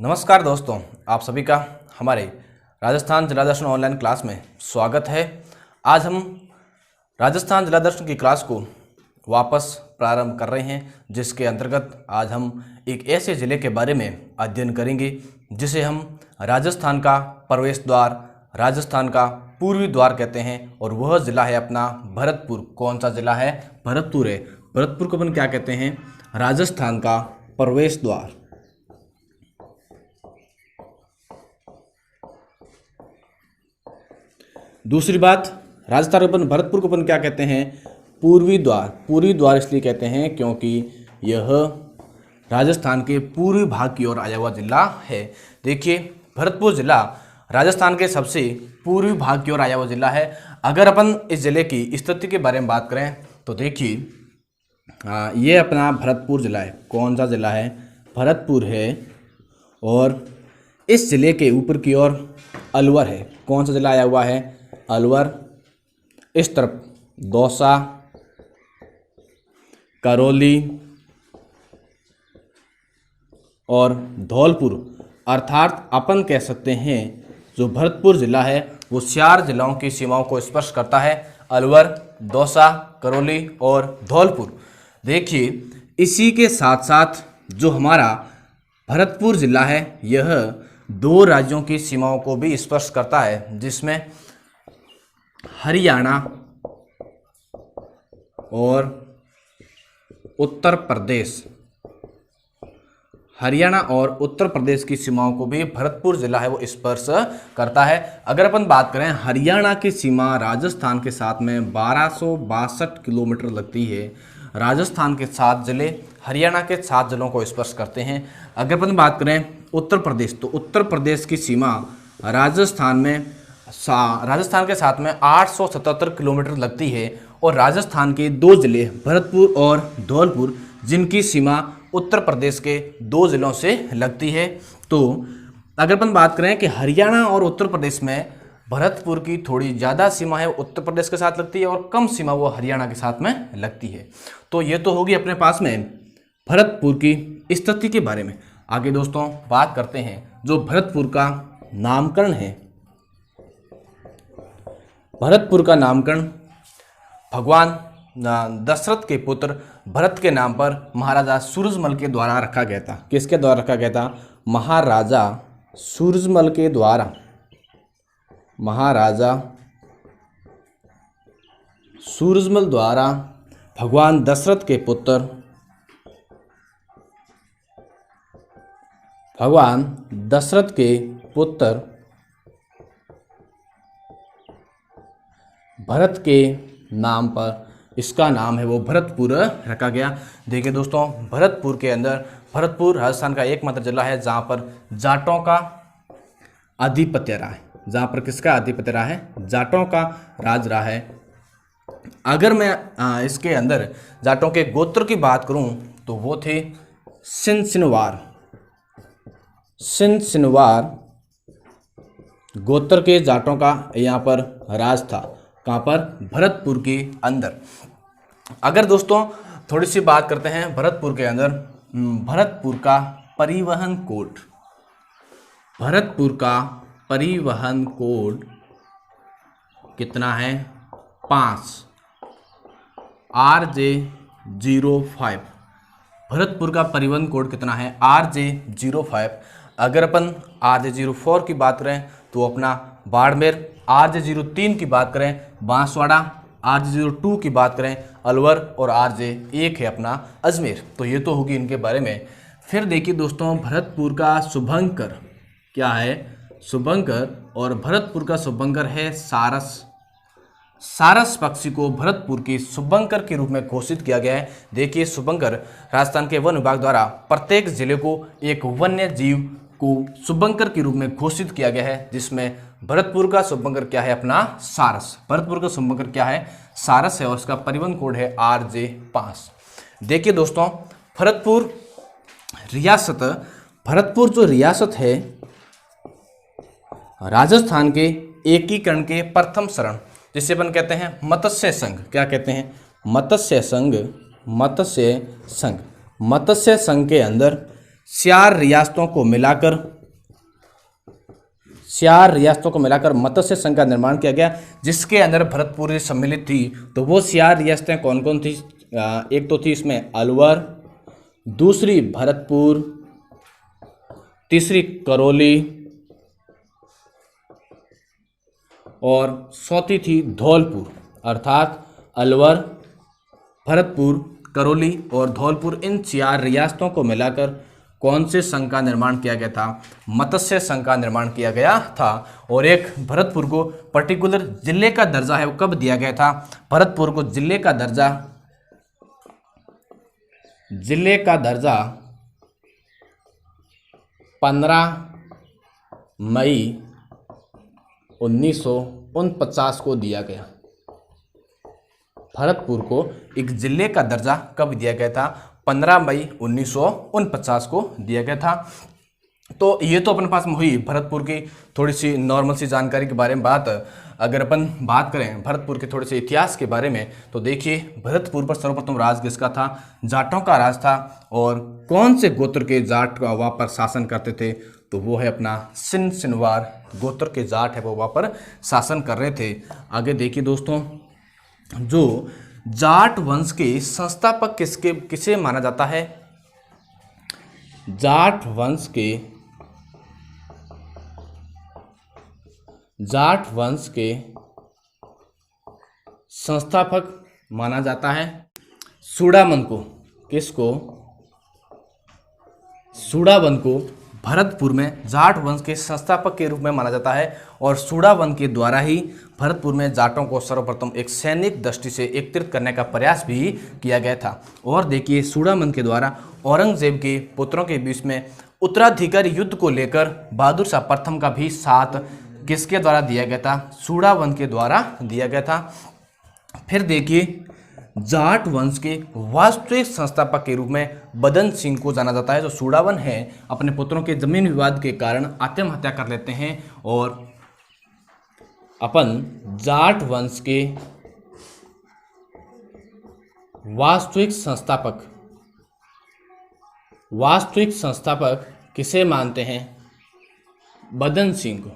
नमस्कार दोस्तों, आप सभी का हमारे राजस्थान जिला दर्शन ऑनलाइन क्लास में स्वागत है। आज हम राजस्थान जिला दर्शन की क्लास को वापस प्रारंभ कर रहे हैं, जिसके अंतर्गत आज हम एक ऐसे ज़िले के बारे में अध्ययन करेंगे जिसे हम राजस्थान का प्रवेश द्वार, राजस्थान का पूर्वी द्वार कहते हैं। और वह ज़िला है अपना भरतपुर। कौन सा ज़िला है? भरतपुर है। भरतपुर को अपन क्या कहते हैं? राजस्थान का प्रवेश द्वार। दूसरी बात, राजस्थान अपन भरतपुर को अपन क्या कहते हैं? पूर्वी द्वार। पूर्वी द्वार इसलिए कहते हैं क्योंकि यह राजस्थान के पूर्वी भाग की ओर आया हुआ जिला है। देखिए, भरतपुर जिला राजस्थान के सबसे पूर्वी भाग की ओर आया हुआ जिला है। अगर अपन इस जिले की स्थिति के बारे में बात करें तो देखिए, ये अपना भरतपुर जिला है। कौन सा जिला है? भरतपुर है। और इस जिले के ऊपर की ओर अलवर है। कौन सा जिला आया हुआ है? अलवर। इस तरफ दौसा, करौली और धौलपुर, अर्थात अपन कह सकते हैं जो भरतपुर जिला है वो 4 जिलों की सीमाओं को स्पर्श करता है। अलवर, दौसा, करौली और धौलपुर। देखिए, इसी के साथ साथ जो हमारा भरतपुर जिला है यह 2 राज्यों की सीमाओं को भी स्पर्श करता है, जिसमें हरियाणा और उत्तर प्रदेश। हरियाणा और उत्तर प्रदेश की सीमाओं को भी भरतपुर जिला है वो स्पर्श करता है। अगर अपन बात करें, हरियाणा की सीमा राजस्थान के साथ में 1262 किलोमीटर लगती है। राजस्थान के 7 जिले हरियाणा के 7 जिलों को स्पर्श करते हैं। अगर अपन बात करें उत्तर प्रदेश, तो उत्तर प्रदेश की सीमा राजस्थान के साथ में 877 किलोमीटर लगती है। और राजस्थान के 2 जिले भरतपुर और धौलपुर, जिनकी सीमा उत्तर प्रदेश के 2 जिलों से लगती है। तो अगर अपन बात करें कि हरियाणा और उत्तर प्रदेश में भरतपुर की थोड़ी ज़्यादा सीमा है उत्तर प्रदेश के साथ लगती है और कम सीमा वो हरियाणा के साथ में लगती है। तो ये तो होगी अपने पास में भरतपुर की स्थिति के बारे में। आगे दोस्तों बात करते हैं जो भरतपुर का नामकरण है। भरतपुर का नामकरण भगवान दशरथ के पुत्र भरत के नाम पर महाराजा सूरजमल के द्वारा रखा गया था। किसके द्वारा रखा गया था? महाराजा सूरजमल के द्वारा। महाराजा सूरजमल द्वारा भगवान दशरथ के पुत्र भरत के नाम पर इसका नाम है वो भरतपुर रखा गया। देखिए दोस्तों, भरतपुर के अंदर, भरतपुर राजस्थान का एकमात्र जिला है जहाँ पर जाटों का आधिपत्य रहा है। जहाँ पर किसका आधिपत्य रहा है? जाटों का राज रहा है। अगर मैं इसके अंदर जाटों के गोत्र की बात करूं तो वो थे सिनसिनवार। सिनसिनवार गोत्र के जाटों का यहाँ पर राज था। कहाँ पर? भरतपुर के अंदर। अगर दोस्तों थोड़ी सी बात करते हैं भरतपुर के अंदर, भरतपुर का परिवहन कोड। भरतपुर का परिवहन कोड कितना है? 5 RJ05। भरतपुर का परिवहन कोड कितना है? RJ05। अगर अपन RJ04 की बात करें तो अपना बाड़मेर, RJ03 की बात करें बांसवाड़ा, RJ02 की बात करें अलवर और RJ1 है अपना अजमेर। तो ये तो होगी इनके बारे में। फिर देखिए दोस्तों, भरतपुर का शुभंकर क्या है? शुभंकर। और भरतपुर का शुभंकर है सारस। सारस पक्षी को भरतपुर की शुभंकर के रूप में घोषित किया गया है। देखिए, शुभंकर राजस्थान के वन विभाग द्वारा प्रत्येक जिले को एक वन्य जीव को शुभंकर के रूप में घोषित किया गया है, जिसमें भरतपुर का शुभंकर क्या है? अपना सारस। भरतपुर का शुभंकर क्या है? सारस है और उसका परिवहन कोड है RJ5। देखिए दोस्तों, भरतपुर जो रियासत है राजस्थान के एकीकरण के प्रथम चरण, जिसे अपन कहते हैं मत्स्य संघ। क्या कहते हैं? मत्स्य संघ। मत्स्य संघ के अंदर 4 रियासतों को मिलाकर 4 रियासतों को मिलाकर मत्स्य संघ का निर्माण किया गया, जिसके अंदर भरतपुर सम्मिलित थी। तो वो 4 रियासतें कौन कौन थी? एक तो थी इसमें अलवर, दूसरी भरतपुर, तीसरी करौली और चौथी थी धौलपुर। अर्थात अलवर, भरतपुर, करौली और धौलपुर, इन 4 रियासतों को मिलाकर कौन से संघ का निर्माण किया गया था? मत्स्य संघ का निर्माण किया गया था। और एक भरतपुर को पर्टिकुलर जिले का दर्जा है वो कब दिया गया था? भरतपुर को जिले का दर्जा 15 मई 1949 को दिया गया। भरतपुर को एक जिले का दर्जा कब दिया गया था? 15 मई 1949 को दिया गया था। तो ये तो अपने पास में हुई भरतपुर की थोड़ी सी नॉर्मल सी जानकारी के बारे में बात। अगर अपन बात करें भरतपुर के थोड़े से इतिहास के बारे में, तो देखिए भरतपुर पर सर्वप्रथम राज किसका था? जाटों का राज था। और कौन से गोत्र के जाट वहाँ पर शासन करते थे? तो वो है अपना सिनवार गोत्र के जाट है वो वहाँ पर शासन कर रहे थे। आगे देखिए दोस्तों, जो जाट वंश के संस्थापक किसे माना जाता है? जाट वंश के संस्थापक माना जाता है सूडावन को। किसको? सूडावन को भरतपुर में जाट वंश के संस्थापक के रूप में माना जाता है। और सूडावन के द्वारा ही भरतपुर में जाटों को सर्वप्रथम एक सैनिक दृष्टि से एकत्रित करने का प्रयास भी किया गया था। और देखिए सूडावन के द्वारा औरंगजेब के पुत्रों के बीच में उत्तराधिकारी युद्ध को लेकर बहादुर शाह प्रथम का भी साथ किसके द्वारा दिया गया था? सूडावन के द्वारा दिया गया था। फिर देखिए जाट वंश के वास्तविक संस्थापक के रूप में बदन सिंह को जाना जाता है। जो सूडावन है अपने पुत्रों के जमीन विवाद के कारण आत्महत्या कर लेते हैं और अपन जाट वंश के वास्तविक संस्थापक किसे मानते हैं? बदन सिंह को।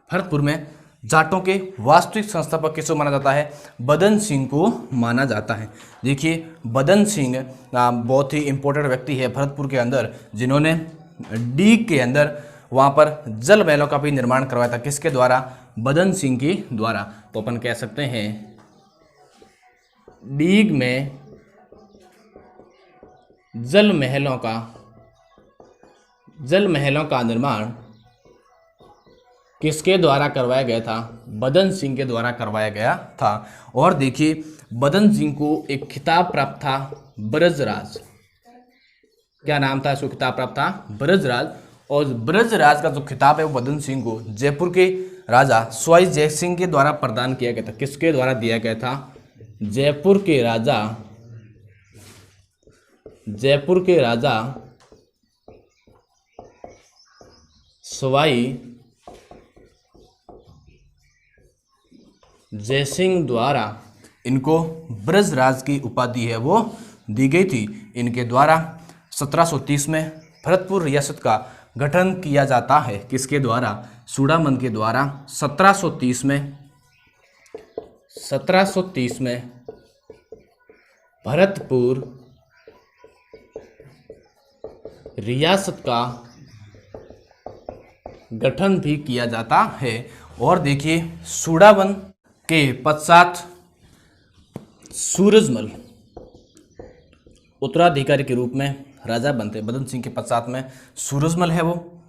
भरतपुर में जाटों के वास्तविक संस्थापक किसे माना जाता है? बदन सिंह को माना जाता है। देखिए बदन सिंह बहुत ही इंपॉर्टेंट व्यक्ति है भरतपुर के अंदर, जिन्होंने डीग के अंदर वहाँ पर जल महलों का भी निर्माण करवाया था। किसके द्वारा? बदन सिंह के द्वारा। तो अपन कह सकते हैं डीग में जल महलों का निर्माण किसके द्वारा करवाया गया था? बदन सिंह के द्वारा करवाया गया था। और देखिए बदन सिंह को एक खिताब प्राप्त था ब्रजराज। क्या नाम था? इसको खिताब प्राप्त था ब्रजराज। और ब्रजराज का जो खिताब है वो बदन सिंह को जयपुर के राजा सवाई जय सिंह के द्वारा प्रदान किया गया था। किसके द्वारा दिया गया था? जयपुर के राजा सवाई जयसिंह द्वारा इनको ब्रजराज की उपाधि है वो दी गई थी। इनके द्वारा 1730 में भरतपुर रियासत का गठन किया जाता है। किसके द्वारा? सूडावन के द्वारा 1730 में भरतपुर रियासत का गठन भी किया जाता है। और देखिए सूडावन के पश्चात सूरजमल उत्तराधिकारी के रूप में राजा बनते। बदन सिंह के पश्चात में सूरजमल है वो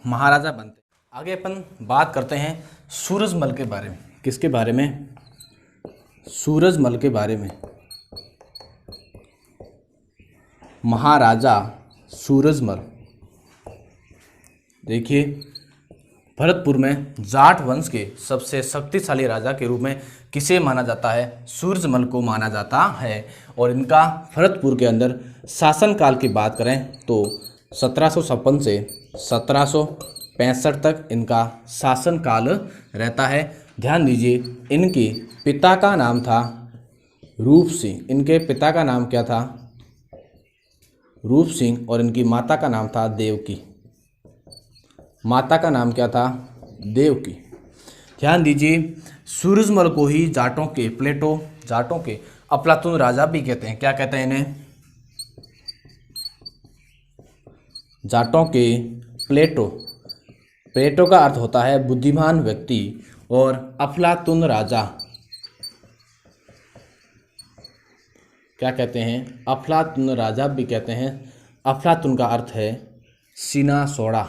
महाराजा बनते। आगे अपन बात करते हैं सूरजमल के बारे में। किसके बारे में? सूरजमल के बारे में। महाराजा सूरजमल। देखिए भरतपुर में जाट वंश के सबसे शक्तिशाली राजा के रूप में किसे माना जाता है? सूरजमल को माना जाता है। और इनका भरतपुर के अंदर शासनकाल की बात करें तो 1756 से 1765 तक इनका शासनकाल रहता है। ध्यान दीजिए इनके पिता का नाम था रूप सिंह। इनके पिता का नाम क्या था? रूप सिंह और इनकी माता का नाम था देवकी। माता का नाम क्या था? देवकी। ध्यान दीजिए, सूरजमल को ही जाटों के, प्लेटो जाटों के अफलातून राजा भी कहते हैं। क्या कहते हैं इन्हें? जाटों के प्लेटो। प्लेटो का अर्थ होता है बुद्धिमान व्यक्ति, और अफलातून राजा क्या कहते हैं? अफलातून राजा भी कहते हैं। अफलातून का अर्थ है सीना सोड़ा।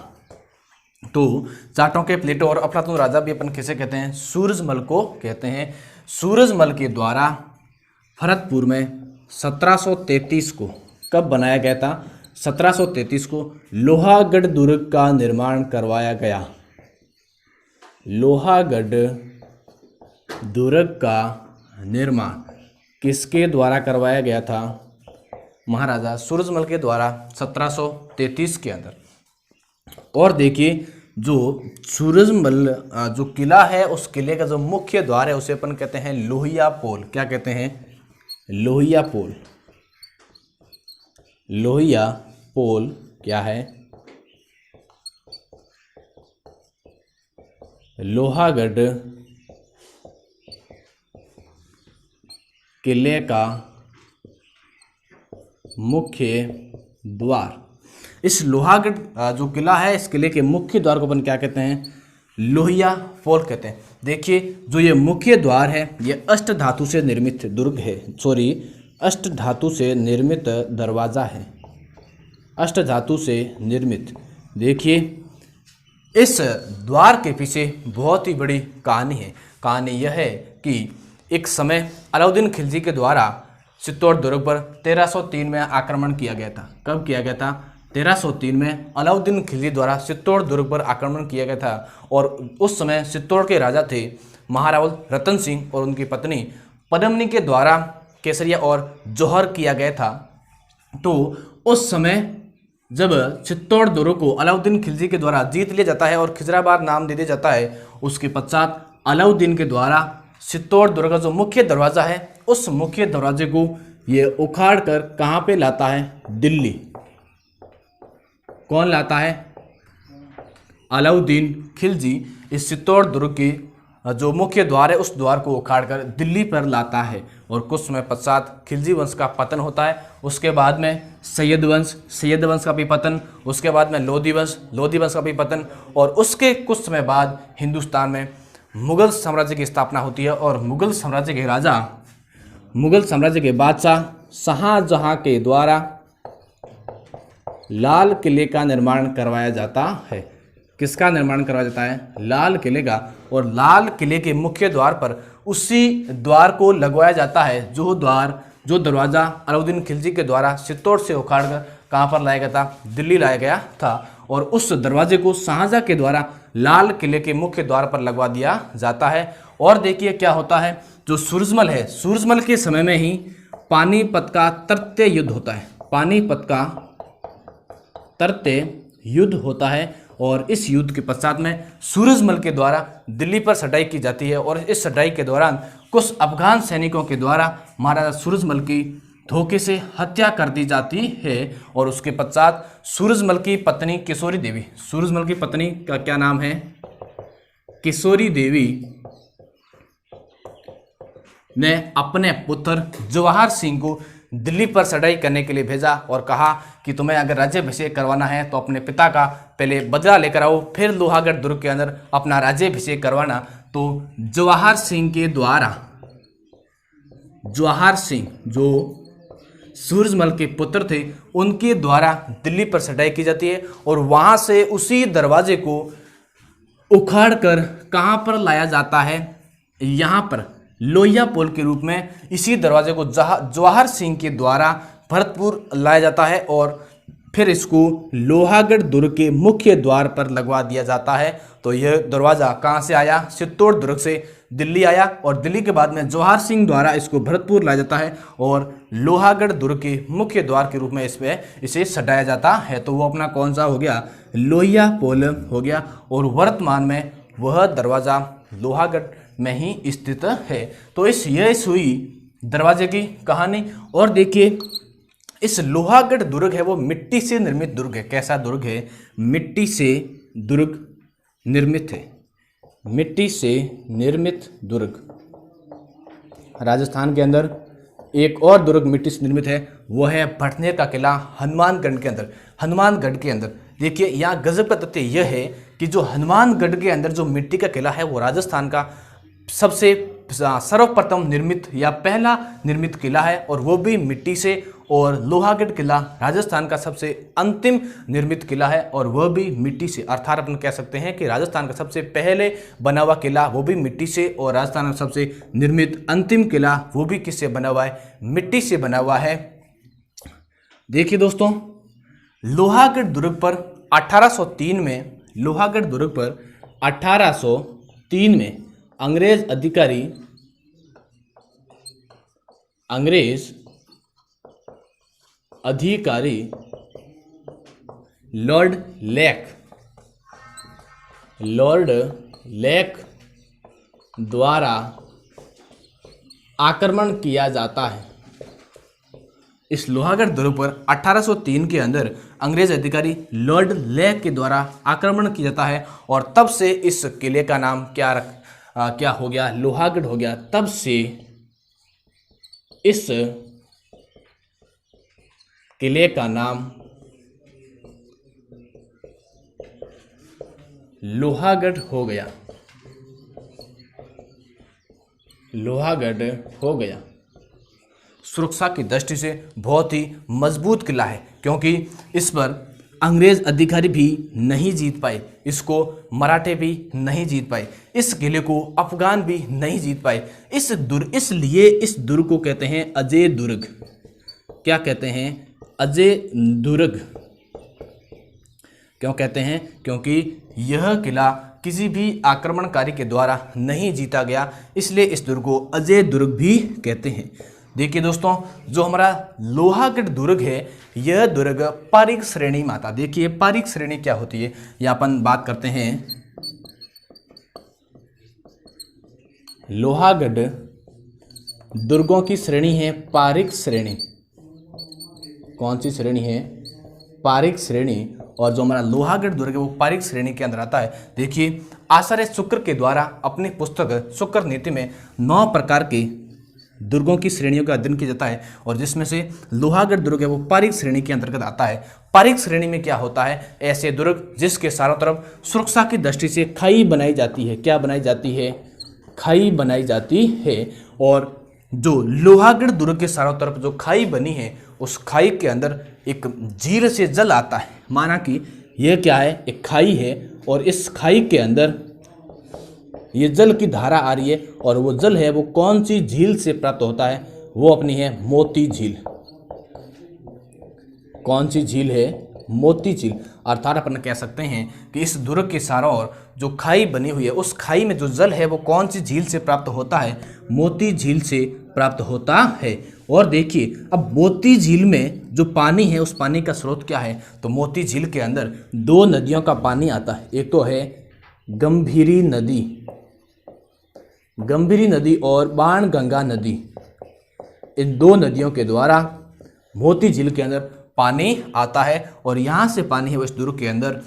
तो जाटों के प्लेटो और अफलातून राजा भी अपन किसे कहते हैं? सूरजमल को कहते हैं। सूरजमल के द्वारा भरतपुर में 1733 को कब बनाया गया था? 1733 को लोहागढ़ दुर्ग का निर्माण करवाया गया। लोहागढ़ दुर्ग का निर्माण किसके द्वारा करवाया गया था? महाराजा सूरजमल के द्वारा 1733 के अंदर। और देखिए, जो सूरजमल जो किला है, उस किले का जो मुख्य द्वार है उसे अपन कहते हैं लोहिया पोल। क्या कहते हैं? लोहिया पोल। लोहिया पोल क्या है? लोहागढ़ किले का मुख्य द्वार। इस लोहागढ़ जो किला है, इस किले के मुख्य द्वार को अपन क्या कहते हैं? लोहिया पोल कहते हैं। देखिए, जो ये मुख्य द्वार है, ये अष्ट धातु से निर्मित दुर्ग है, अष्ट धातु से निर्मित दरवाजा है, अष्ट धातु से निर्मित। देखिए, इस द्वार के पीछे बहुत ही बड़ी कहानी है। कहानी यह है कि एक समय अलाउद्दीन खिलजी के द्वारा चित्तौड़ दुर्ग पर 1303 में आक्रमण किया गया था। कब किया गया था? 1303 में अलाउद्दीन खिलजी द्वारा चित्तौड़ दुर्ग पर आक्रमण किया गया था। और उस समय चित्तौड़ के राजा थे महारावल रतन सिंह और उनकी पत्नी पद्मिनी के द्वारा केसरिया और जौहर किया गया था। तो उस समय जब चित्तौड़ दुर्ग को अलाउद्दीन खिलजी के द्वारा जीत लिया जाता है और खिजराबाद नाम दे दिया जाता है, उसके पश्चात अलाउद्दीन के द्वारा चित्तौड़ दुर्ग का जो मुख्य दरवाज़ा है, उस मुख्य दरवाजे को ये उखाड़ कर कहाँ पे लाता है? दिल्ली। कौन लाता है? अलाउद्दीन खिलजी इस चित्तौड़ दुर्ग की जो मुख्य द्वार है, उस द्वार को उखाड़कर दिल्ली पर लाता है। और कुछ समय पश्चात खिलजी वंश का पतन होता है। उसके बाद में सैयद वंश का भी पतन, उसके बाद में लोधी वंश का भी पतन, और उसके कुछ समय बाद हिंदुस्तान में मुगल साम्राज्य की स्थापना होती है। और मुगल साम्राज्य के राजा, मुगल साम्राज्य के बादशाह शाहजहां के द्वारा लाल किले का निर्माण करवाया जाता है। किसका निर्माण करवाया जाता है? लाल किले का। और लाल किले के मुख्य द्वार पर उसी द्वार को लगवाया जाता है जो दरवाज़ा अलाउद्दीन खिलजी के द्वारा चित्तौड़ से उखाड़कर कहाँ पर लाया गया था? दिल्ली लाया गया था। और उस दरवाजे को शाहजहां के द्वारा लाल किले के मुख्य द्वार पर लगवा दिया जाता है। और देखिए क्या होता है, जो सूरजमल है, सूरजमल के समय में ही पानीपत का तृतीय युद्ध होता है। पानीपत का तृतीय युद्ध होता है। और इस युद्ध के पश्चात में सूरजमल के द्वारा दिल्ली पर चढ़ाई की जाती है। और इस चढ़ाई के दौरान कुछ अफगान सैनिकों के द्वारा महाराजा सूरजमल की धोखे से हत्या कर दी जाती है। और उसके पश्चात सूरजमल की पत्नी किशोरी देवी, सूरजमल की पत्नी का क्या नाम है? किशोरी देवी ने अपने पुत्र जवाहर सिंह को दिल्ली पर चढ़ाई करने के लिए भेजा और कहा कि तुम्हें अगर राज्याभिषेक करवाना है तो अपने पिता का पहले बदला लेकर आओ, फिर लोहागढ़ दुर्ग के अंदर अपना राज्याभिषेक करवाना। तो जवाहर सिंह के द्वारा, जवाहर सिंह जो सूरजमल के पुत्र थे, उनके द्वारा दिल्ली पर चढ़ाई की जाती है। और वहाँ से उसी दरवाजे को उखाड़ कर कहाँ पर लाया जाता है? यहाँ पर लोहिया पोल के रूप में इसी दरवाजे को जवाहर सिंह के द्वारा भरतपुर लाया जाता है। और फिर इसको लोहागढ़ दुर्ग के मुख्य द्वार पर लगवा दिया जाता है। तो यह दरवाज़ा कहाँ से आया? चित्तौड़ दुर्ग से दिल्ली आया। और दिल्ली के बाद में जवाहर सिंह द्वारा इसको भरतपुर लाया जाता है और लोहागढ़ दुर्ग के मुख्य द्वार के रूप में इसे सजाया जाता है। तो वो अपना कौन सा हो गया? लोहिया पोल हो गया। और वर्तमान में वह दरवाज़ा लोहागढ़ में ही स्थित है। तो यह हुई दरवाजे की कहानी। और देखिए, इस लोहागढ़ दुर्ग है वो मिट्टी से निर्मित दुर्ग है। कैसा दुर्ग है? मिट्टी से दुर्ग निर्मित है, मिट्टी से निर्मित दुर्ग। राजस्थान के अंदर एक और दुर्ग मिट्टी से निर्मित है, वो है भटनेर का किला हनुमानगढ़ के अंदर। हनुमानगढ़ के अंदर देखिए, यहाँ गजब का तथ्य यह है कि जो हनुमानगढ़ के अंदर जो मिट्टी का किला है वो राजस्थान का सबसे सर्वप्रथम निर्मित या पहला निर्मित किला है, और वो भी मिट्टी से। और लोहागढ़ किला राजस्थान का सबसे अंतिम निर्मित किला है, और वह भी मिट्टी से। अर्थात अपन कह सकते हैं कि राजस्थान का सबसे पहले बना हुआ किला वो भी मिट्टी से, और राजस्थान का सबसे निर्मित अंतिम किला वो भी किससे बना हुआ है? मिट्टी से बना हुआ है। देखिए दोस्तों, लोहागढ़ दुर्ग पर 1803 में, लोहागढ़ दुर्ग पर 1803 में अंग्रेज अधिकारी लॉर्ड लेक द्वारा आक्रमण किया जाता है। इस लोहागढ़ दुर्ग पर 1803 के अंदर अंग्रेज अधिकारी लॉर्ड लेक के द्वारा आक्रमण किया जाता है, और तब से इस किले का नाम क्या हो गया? लोहागढ़ हो गया। तब से इस किले का नाम लोहागढ़ हो गया, लोहागढ़ हो गया। सुरक्षा की दृष्टि से बहुत ही मजबूत किला है, क्योंकि इस पर अंग्रेज अधिकारी भी नहीं जीत पाए, इसको मराठे भी नहीं जीत पाए, इस किले को अफगान भी नहीं जीत पाए। इसलिए इस दुर्ग को कहते हैं अजय दुर्ग। क्या कहते हैं? अजय दुर्ग। क्यों कहते हैं? क्योंकि यह किला किसी भी आक्रमणकारी के द्वारा नहीं जीता गया, इसलिए इस दुर्ग को अजय दुर्ग भी कहते हैं। देखिए दोस्तों, जो हमारा लोहागढ़ दुर्ग है, यह दुर्ग पारीक श्रेणी में आता। देखिए पारीक श्रेणी क्या होती है, यहाँ अपन बात करते हैं। लोहागढ़ दुर्गों की श्रेणी है पारीक श्रेणी। कौन सी श्रेणी है? पारीक श्रेणी। और जो हमारा लोहागढ़ दुर्ग है वो पारीक श्रेणी के अंदर आता है। देखिए, आचार्य शुक्र के द्वारा अपनी पुस्तक शुक्र नीति में 9 प्रकार के दुर्गों की श्रेणियों का अध्ययन किया जाता है, और जिसमें से लोहागढ़ दुर्ग है वो पारीक श्रेणी के अंतर्गत आता है। पारीक श्रेणी में क्या होता है? ऐसे दुर्ग जिसके चारों तरफ सुरक्षा की दृष्टि से खाई बनाई जाती है। क्या बनाई जाती है? खाई बनाई जाती है। और जो लोहागढ़ दुर्ग के चारों तरफ जो खाई बनी है, उस खाई के अंदर एक झील से जल आता है। माना कि यह क्या है? एक खाई है, और इस खाई के अंदर ये जल की धारा आ रही है, और वो जल है वो कौन सी झील से प्राप्त होता है? वो अपनी है मोती झील। कौन सी झील है? मोती झील। अर्थात अपन कह सकते हैं कि इस दुर्ग के चारों ओर जो खाई बनी हुई है, उस खाई में जो जल है वो कौन सी झील से प्राप्त होता है? मोती झील से प्राप्त होता है। और देखिए, अब मोती झील में जो पानी है, उस पानी का स्रोत क्या है? तो मोती झील के अंदर 2 नदियों का पानी आता है। एक तो है गंभीरी नदी और बाणगंगा नदी। इन 2 नदियों के द्वारा मोती झील के अंदर पानी आता है, और यहाँ से पानी है वो इस दुर्ग के अंदर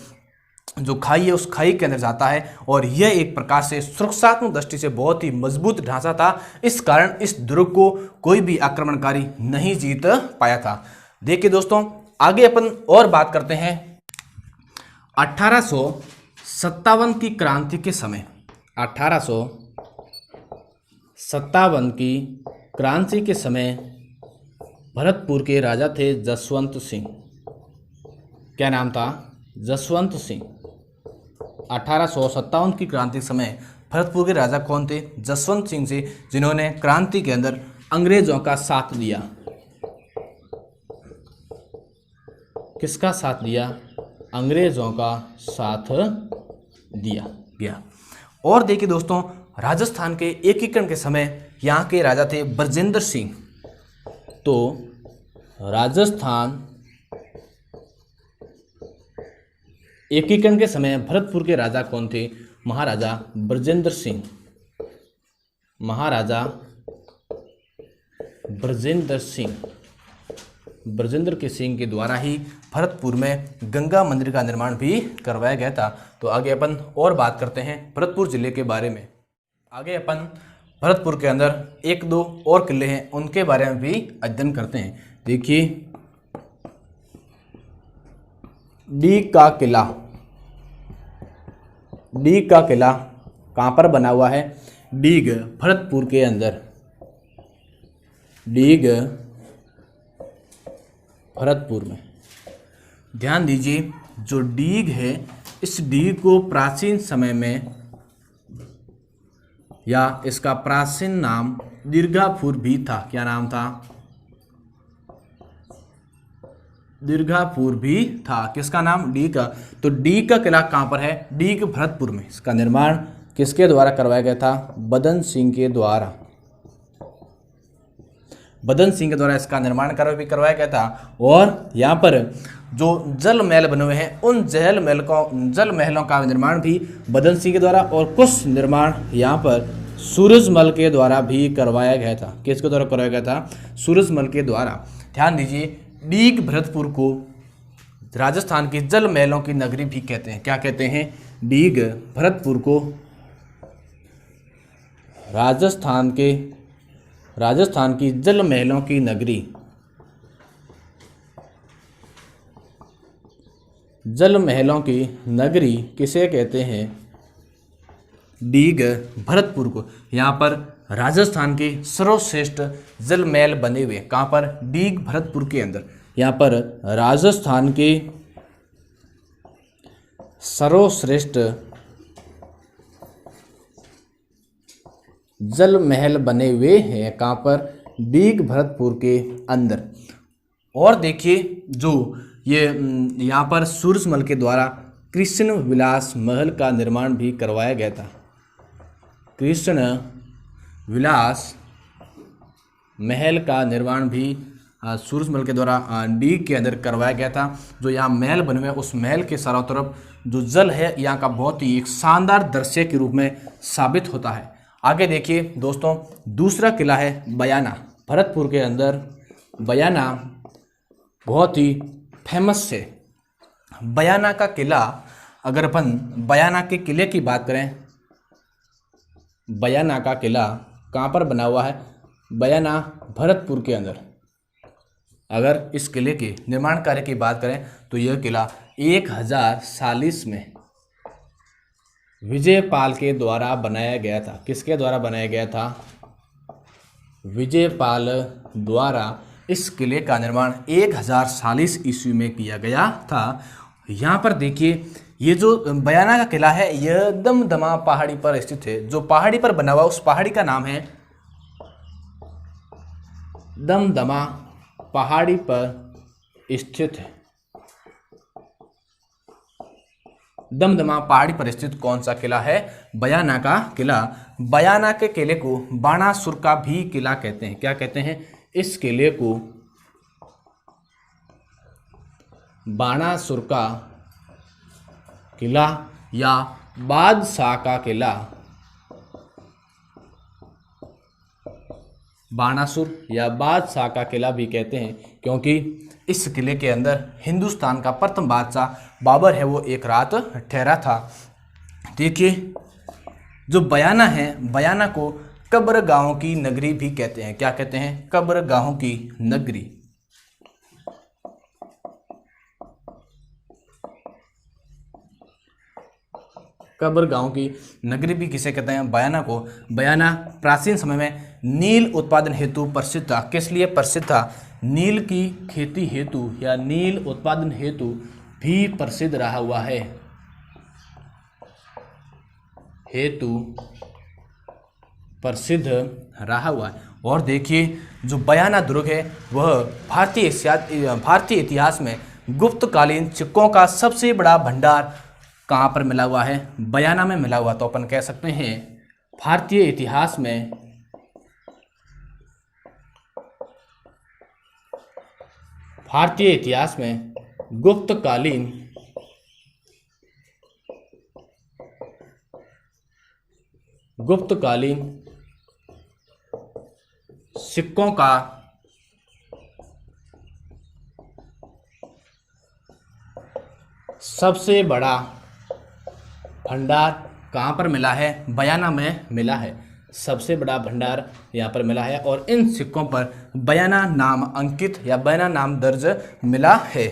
जो खाई है उस खाई के अंदर जाता है। और यह एक प्रकार से सुरक्षात्मक दृष्टि से बहुत ही मजबूत ढांचा था, इस कारण इस दुर्ग को कोई भी आक्रमणकारी नहीं जीत पाया था। देखिए दोस्तों, आगे अपन और बात करते हैं 1857 की क्रांति के समय। 1857 की क्रांति के समय भरतपुर के राजा थे जसवंत सिंह। क्या नाम था? जसवंत सिंह। 1857 की क्रांति के समय भरतपुर के राजा कौन थे? जसवंत सिंह से, जिन्होंने क्रांति के अंदर अंग्रेजों का साथ दिया। किसका साथ दिया? अंग्रेजों का साथ दिया गया। और देखिए दोस्तों, राजस्थान के एकीकरण के समय यहाँ के राजा थे बरजिंदर सिंह। तो राजस्थान एकीकरण के समय भरतपुर के राजा कौन थे? महाराजा बरजिंदर सिंह। महाराजा बरजिंदर सिंह। ब्रजेंद्र के सिंह के द्वारा ही भरतपुर में गंगा मंदिर का निर्माण भी करवाया गया था। तो आगे अपन और बात करते हैं भरतपुर जिले के बारे में। आगे अपन भरतपुर के अंदर एक दो और किले हैं, उनके बारे में भी अध्ययन करते हैं। देखिए, डीग का किला, डीग का किला कहाँ पर बना हुआ है? डीग भरतपुर के अंदर, डीग भरतपुर में। ध्यान दीजिए, जो डीग है, इस डीग को प्राचीन समय में या इसका प्राचीन नाम दीर्घापुर भी था। क्या नाम था? दीर्घापुर भी था। किसका नाम? डीग का। तो डीग का किला कहाँ पर है? डीग भरतपुर में। इसका निर्माण किसके द्वारा करवाया गया था? बदन सिंह के द्वारा। बदन सिंह के द्वारा इसका निर्माण करवाया गया था। और यहाँ पर जो जल महल बने हुए हैं, उन जल महलों का निर्माण भी बदन सिंह के द्वारा, और कुछ निर्माण यहाँ पर सूरजमल के द्वारा भी करवाया गया था। किसके द्वारा करवाया गया था? सूरजमल के द्वारा। ध्यान दीजिए, डीग भरतपुर को राजस्थान की जल महलों की नगरी भी कहते हैं। क्या कहते हैं? डीग भरतपुर को राजस्थान की जल महलों की नगरी, जल महलों की नगरी किसे कहते हैं? डीग भरतपुर को। यहाँ पर राजस्थान के सर्वश्रेष्ठ जल महल बने हुए। कहाँ पर? डीग भरतपुर के अंदर। यहाँ पर राजस्थान के सर्वश्रेष्ठ जल महल बने हुए हैं। कहाँ पर? डीग भरतपुर के अंदर। और देखिए, जो ये यहाँ पर सूरजमल के द्वारा कृष्ण विलास महल का निर्माण भी करवाया गया था। कृष्ण विलास महल का निर्माण भी सूरजमल के द्वारा डीग के अंदर करवाया गया था। जो यहाँ महल बने हुए, उस महल के चारों तरफ जो जल है, यहाँ का बहुत ही एक शानदार दृश्य के रूप में साबित होता है। आगे देखिए दोस्तों, दूसरा किला है बयाना। भरतपुर के अंदर बयाना बहुत ही फेमस है। बयाना का किला, अगर अपन बयाना के किले की बात करें, बयाना का किला कहाँ पर बना हुआ है? बयाना भरतपुर के अंदर। अगर इस किले के निर्माण कार्य की बात करें तो यह किला 1040 में विजयपाल के द्वारा बनाया गया था। किसके द्वारा बनाया गया था? विजयपाल द्वारा इस किले का निर्माण 1040 ईस्वी में किया गया था। यहाँ पर देखिए, ये जो बयाना का किला है, यह दमदमा पहाड़ी पर स्थित है। जो पहाड़ी पर बना हुआ, उस पहाड़ी का नाम है दमदमा पहाड़ी पर स्थित है। दमदमा पहाड़ी पर स्थित कौन सा किला है? बयाना का किला। बयाना के किले को बाणासुर का भी किला कहते हैं। क्या कहते हैं? इस किले को बाणासुर का किला या बादशाह का किला, बाणासुर या बादशाह का किला भी कहते हैं, क्योंकि इस किले के अंदर हिंदुस्तान का प्रथम बादशाह बाबर है, वो एक रात ठहरा था। देखिए, जो बयाना है, बयाना को कब्रगाहों की नगरी भी कहते हैं। क्या कहते हैं? कब्रगाहों की नगरी। कब्रगाहों की नगरी भी किसे कहते हैं? बयाना को। बयाना प्राचीन समय में नील उत्पादन हेतु प्रसिद्ध था। किस लिए प्रसिद्ध था? नील की खेती हेतु या नील उत्पादन हेतु भी प्रसिद्ध रहा हुआ है। हेतु प्रसिद्ध रहा हुआ है। और देखिए, जो बयाना दुर्ग है, वह भारतीय इतिहास में गुप्तकालीन सिक्कों का सबसे बड़ा भंडार कहाँ पर मिला हुआ है? बयाना में मिला हुआ। तो अपन कह सकते हैं भारतीय इतिहास में गुप्तकालीन सिक्कों का सबसे बड़ा भंडार कहाँ पर मिला है? बयाना में मिला है। सबसे बड़ा भंडार यहाँ पर मिला है और इन सिक्कों पर बयाना नाम अंकित या बयाना नाम दर्ज मिला है।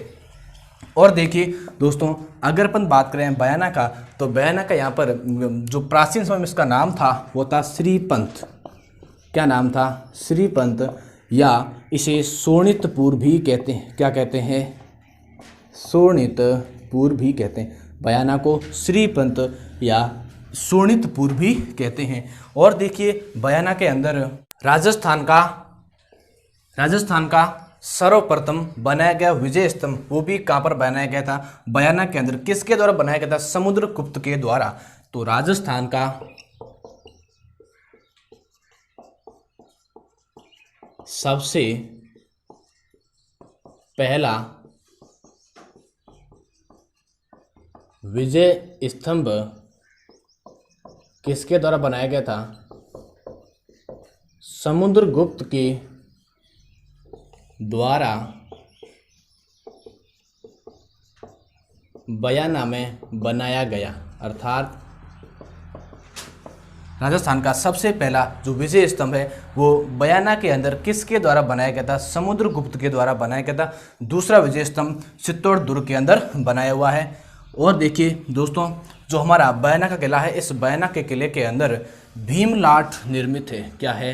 और देखिए दोस्तों, अगर अपन बात करें बयाना का, तो बयाना का यहाँ पर जो प्राचीन समय में इसका नाम था वो था श्रीपंथ। क्या नाम था? श्रीपंथ, या इसे शोणितपुर भी कहते हैं। क्या कहते हैं? शोणितपुर भी कहते हैं। बयाना को श्रीपंथ या शोणितपुर भी कहते हैं। और देखिए बयाना के अंदर राजस्थान का सर्वप्रथम बनाया गया विजय स्तंभ, वो भी कहाँ पर बनाया गया था? बयाना के अंदर। किसके द्वारा बनाया गया था? समुद्रगुप्त के द्वारा। तो राजस्थान का सबसे पहला विजय स्तंभ किसके द्वारा बनाया गया था? समुद्रगुप्त के द्वारा बयाना में बनाया गया। अर्थात राजस्थान का सबसे पहला जो विजय स्तंभ है वो बयाना के अंदर किसके द्वारा बनाया गया था? समुद्रगुप्त के द्वारा बनाया गया था। दूसरा विजय स्तंभ चित्तौड़ दुर्ग के अंदर बनाया हुआ है। और देखिए दोस्तों, जो हमारा बयाना का किला है, इस बयाना के किले के अंदर भीमलाट निर्मित है। क्या है?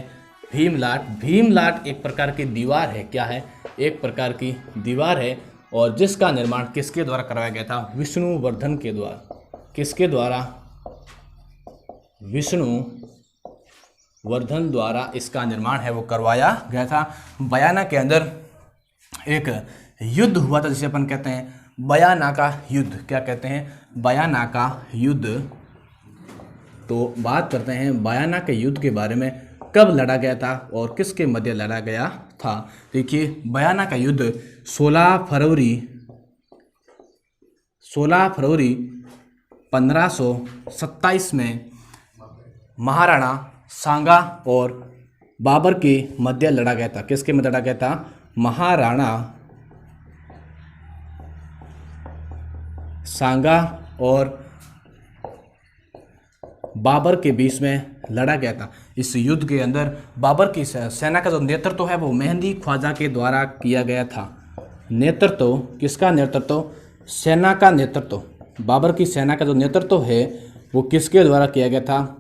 भीमलाट। भीमलाट एक प्रकार की दीवार है। क्या है? एक प्रकार की दीवार है। और जिसका निर्माण किसके द्वारा करवाया गया था? विष्णुवर्धन के द्वारा। किसके द्वारा? विष्णुवर्धन द्वारा इसका निर्माण है वो करवाया गया था। बयाना के अंदर एक युद्ध हुआ था जिसे अपन कहते हैं बयाना का युद्ध। क्या कहते हैं? बयाना का युद्ध। तो बात करते हैं बयाना के युद्ध के बारे में। कब लड़ा गया था और किसके मध्य लड़ा गया था? देखिए बयाना का युद्ध 16 फरवरी 1527 में महाराणा सांगा और बाबर के मध्य लड़ा गया था। किसके मध्य लड़ा गया था? महाराणा सांगा और बाबर के बीच में लड़ा गया था। इस युद्ध के अंदर बाबर की सेना का जो नेतृत्व है वो मेहंदी ख्वाजा के द्वारा किया गया था। नेतृत्व किसका? नेतृत्व सेना का नेतृत्व। बाबर की सेना का जो नेतृत्व है वो किसके द्वारा किया गया था?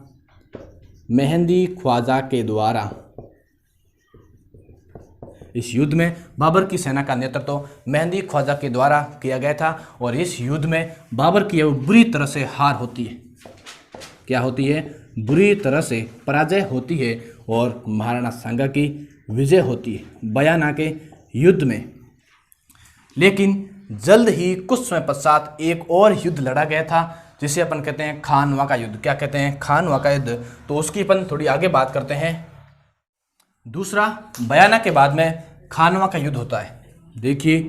मेहंदी ख्वाजा के द्वारा। इस युद्ध में बाबर की सेना का नेतृत्व मेहंदी ख्वाजा के द्वारा किया गया था। और इस युद्ध में बाबर की बुरी तरह से हार होती है। क्या होती है? बुरी तरह से पराजय होती है और महाराणा सांगा की विजय होती है बयाना के युद्ध में। लेकिन जल्द ही कुछ समय पश्चात एक और युद्ध लड़ा गया था जिसे अपन कहते हैं खानवा का युद्ध। क्या कहते हैं? खानवा का युद्ध। तो उसकी अपन थोड़ी आगे बात करते हैं। दूसरा, बयाना के बाद में खानवा का युद्ध होता है। देखिए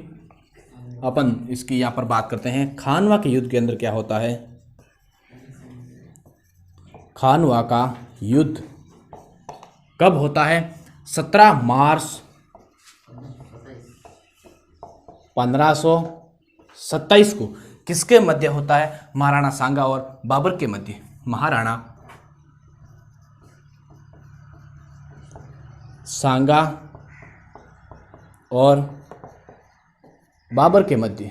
अपन इसकी यहाँ पर बात करते हैं। खानवा के युद्ध के अंदर क्या होता है? खानवा का युद्ध कब होता है? 17 मार्च 1527 को। किसके मध्य होता है? महाराणा सांगा और बाबर के मध्य। महाराणा सांगा और बाबर के मध्य।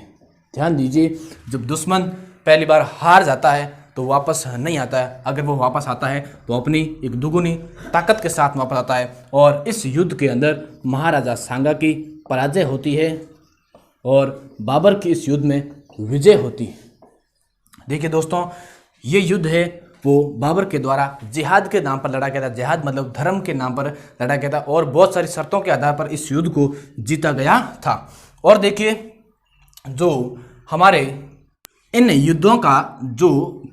ध्यान दीजिए, जब दुश्मन पहली बार हार जाता है तो वापस नहीं आता है। अगर वो वापस आता है तो अपनी एक दुगुनी ताकत के साथ वापस आता है। और इस युद्ध के अंदर महाराजा सांगा की पराजय होती है और बाबर की इस युद्ध में विजय होती है। देखिए दोस्तों, ये युद्ध है वो बाबर के द्वारा जिहाद के नाम पर लड़ा गया था। जिहाद मतलब धर्म के नाम पर लड़ा गया था और बहुत सारी शर्तों के आधार पर इस युद्ध को जीता गया था। और देखिए, जो हमारे इन युद्धों का जो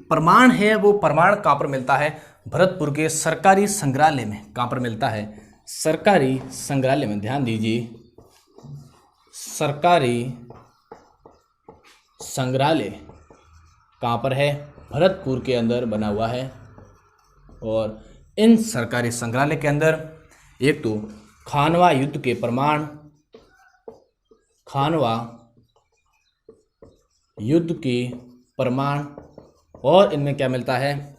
प्रमाण है वो प्रमाण कहाँ पर मिलता है? भरतपुर के सरकारी संग्रहालय में। कहाँ पर मिलता है? सरकारी संग्रहालय में। ध्यान दीजिए, सरकारी संग्रहालय कहाँ पर है? भरतपुर के अंदर बना हुआ है। और इन सरकारी संग्रहालय के अंदर एक तो खानवा युद्ध के प्रमाण, खानवा युद्ध की प्रमाण, और इनमें क्या मिलता है,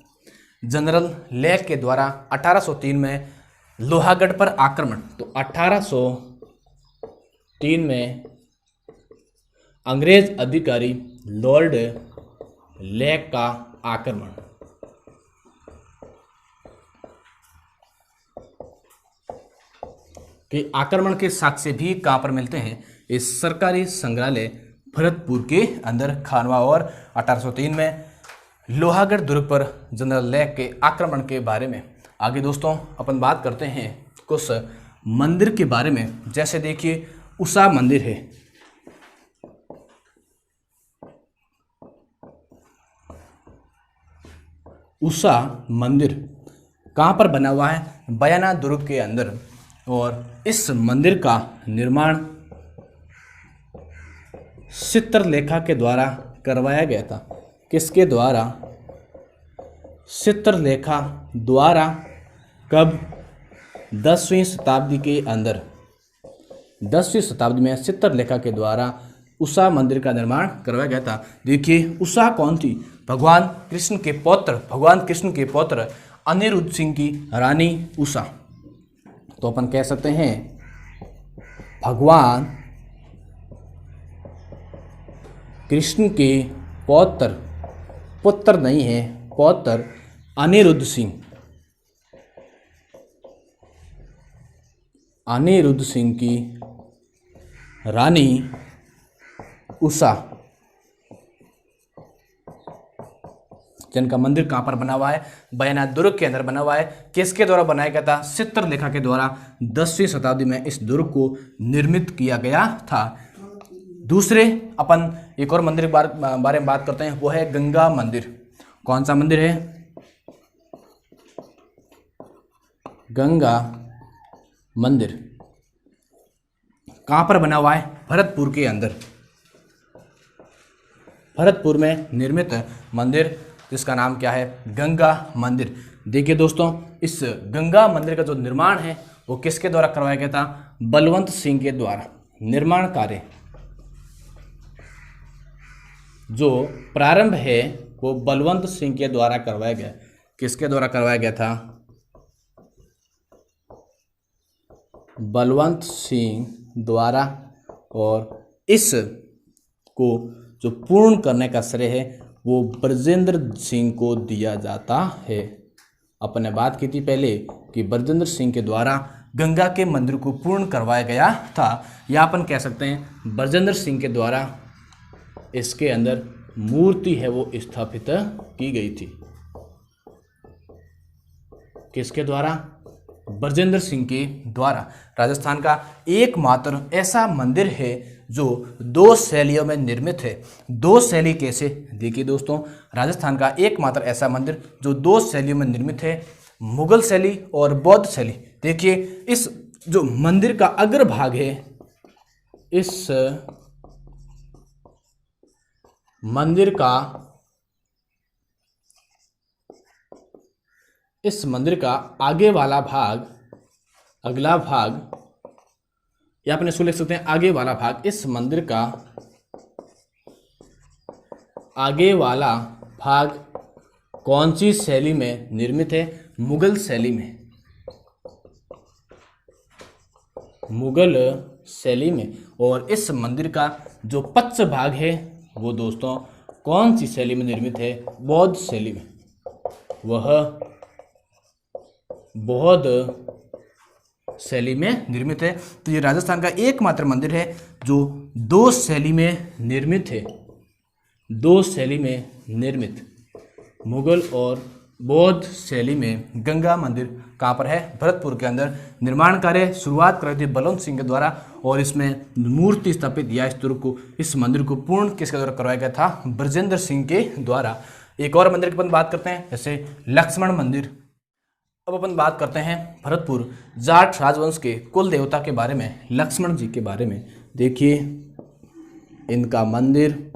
जनरल लेक के द्वारा 1803 में लोहागढ़ पर आक्रमण। तो 1803 में अंग्रेज अधिकारी लॉर्ड लेक का आक्रमण। के आक्रमण के साक्ष्य भी कहाँ पर मिलते हैं, इस सरकारी संग्रहालय भरतपुर के अंदर खानवा। और 1803 में लोहागढ़ दुर्ग पर जनरल लेक के आक्रमण के बारे में। आगे दोस्तों अपन बात करते हैं कुछ मंदिर के बारे में। जैसे देखिए उषा मंदिर है, उषा मंदिर कहाँ पर बना हुआ है, बयाना दुर्ग के अंदर। और इस मंदिर का निर्माण चित्रलेखा के द्वारा करवाया गया था। किसके द्वारा, चित्रलेखा द्वारा। कब, 10वीं शताब्दी के अंदर, 10वीं शताब्दी में चित्रलेखा के द्वारा उषा मंदिर का निर्माण करवाया गया था। देखिए उषा कौन थी, भगवान कृष्ण के पौत्र अनिरुद्ध सिंह की रानी उषा। तो अपन कह सकते हैं भगवान कृष्ण के पुत्र नहीं है, पौत्र अनिरुद्ध सिंह की रानी उषा, जिनका मंदिर कहाँ पर बना हुआ है, बयाना दुर्ग के अंदर बना हुआ है। किसके द्वारा बनाया गया था, चित्रलेखा के द्वारा 10वीं शताब्दी में इस दुर्ग को निर्मित किया गया था। दूसरे अपन एक और मंदिर के बारे में बात करते हैं, वो है गंगा मंदिर। कौन सा मंदिर है, गंगा मंदिर। कहाँ पर बना हुआ है, भरतपुर के अंदर, भरतपुर में निर्मित मंदिर, जिसका नाम क्या है, गंगा मंदिर। देखिए दोस्तों इस गंगा मंदिर का जो निर्माण है वो किसके द्वारा करवाया गया था, बलवंत सिंह के द्वारा। निर्माण कार्य जो प्रारंभ है वो बलवंत सिंह के द्वारा करवाया गया। किसके द्वारा करवाया गया था, बलवंत सिंह द्वारा। और इस को जो पूर्ण करने का श्रेय है वो ब्रजेंद्र सिंह को दिया जाता है। अपन ने बात की थी पहले कि ब्रजेंद्र सिंह के द्वारा गंगा के मंदिर को पूर्ण करवाया गया था, या अपन कह सकते हैं ब्रजेंद्र सिंह के द्वारा इसके अंदर मूर्ति है वो स्थापित की गई थी। किसके द्वारा, ब्रजेंद्र सिंह के द्वारा। राजस्थान का एकमात्र ऐसा मंदिर है जो 2 शैलियों में निर्मित है। 2 शैली कैसे, देखिए दोस्तों राजस्थान का एकमात्र ऐसा मंदिर जो 2 शैलियों में निर्मित है, मुगल शैली और बौद्ध शैली। देखिए इस जो मंदिर का अग्रभाग है, इस मंदिर का आगे वाला भाग, अगला भाग, या अपने इसको लिख सकते हैं आगे वाला भाग। इस मंदिर का आगे वाला भाग कौन सी शैली में निर्मित है, मुगल शैली में, मुगल शैली में। और इस मंदिर का जो पश्च भाग है वो दोस्तों कौन सी शैली में निर्मित है, बौद्ध शैली में। वह बौद्ध शैली में निर्मित है। तो ये राजस्थान का एकमात्र मंदिर है जो 2 शैली में निर्मित है, 2 शैली में निर्मित, मुगल और बौद्ध शैली में। गंगा मंदिर कहाँ पर है, भरतपुर के अंदर। निर्माण कार्य शुरुआत कर दी बलवंत सिंह के द्वारा, और इसमें मूर्ति स्थापित या इस दुर्ग को, इस मंदिर को पूर्ण किसके द्वारा करवाया गया था, ब्रजेंद्र सिंह के द्वारा। एक और मंदिर की अपन बात करते हैं, जैसे लक्ष्मण मंदिर। अब अपन बात करते हैं भरतपुर जाट राजवंश के कुल देवता के बारे में, लक्ष्मण जी के बारे में। देखिए इनका मंदिर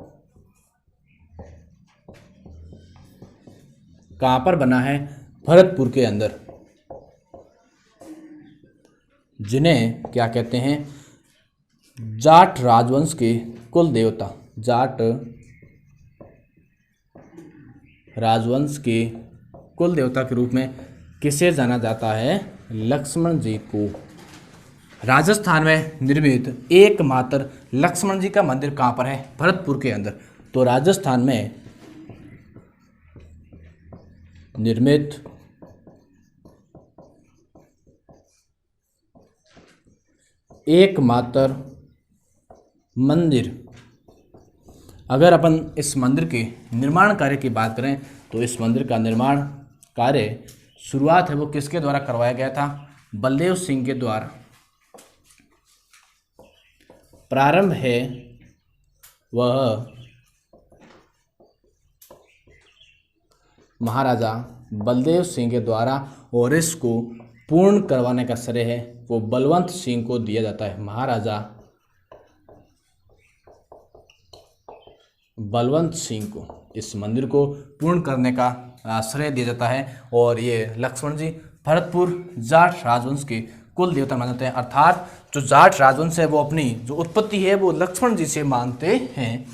कहाँ पर बना है, भरतपुर के अंदर, जिन्हें क्या कहते हैं, जाट राजवंश के कुल देवता, जाट राजवंश के कुल देवता के रूप में किसे जाना जाता है? लक्ष्मण जी को। राजस्थान में निर्मित एकमात्र लक्ष्मण जी का मंदिर कहाँ पर है? भरतपुर के अंदर। तो राजस्थान में निर्मित एकमात्र मंदिर, अगर अपन इस मंदिर के निर्माण कार्य की बात करें तो इस मंदिर का निर्माण कार्य शुरुआत है वो किसके द्वारा करवाया गया था? बलदेव सिंह के द्वारा। प्रारंभ है वह महाराजा बलदेव सिंह के द्वारा और इसको पूर्ण करवाने का श्रेय है वो बलवंत सिंह को दिया जाता है। महाराजा बलवंत सिंह को इस मंदिर को पूर्ण करने का श्रेय दिया जाता है। और ये लक्ष्मण जी भरतपुर जाट राजवंश के कुल देवता माने जाते हैं। अर्थात जो जाट राजवंश है वो अपनी जो उत्पत्ति है वो लक्ष्मण जी से मानते हैं।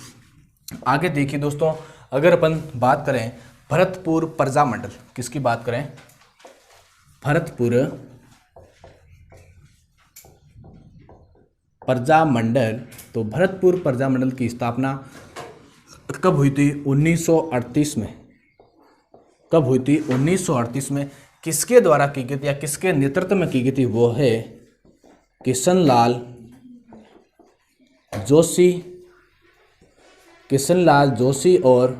आगे देखिए दोस्तों, अगर अपन बात करें भरतपुर प्रजामंडल, किसकी बात करें? भरतपुर प्रजामंडल। तो भरतपुर प्रजामंडल की स्थापना कब हुई थी? 1938 में। कब हुई थी? 1938 में। किसके द्वारा की गई थी या किसके नेतृत्व में की गई थी? वो है किशनलाल जोशी, किशनलाल जोशी और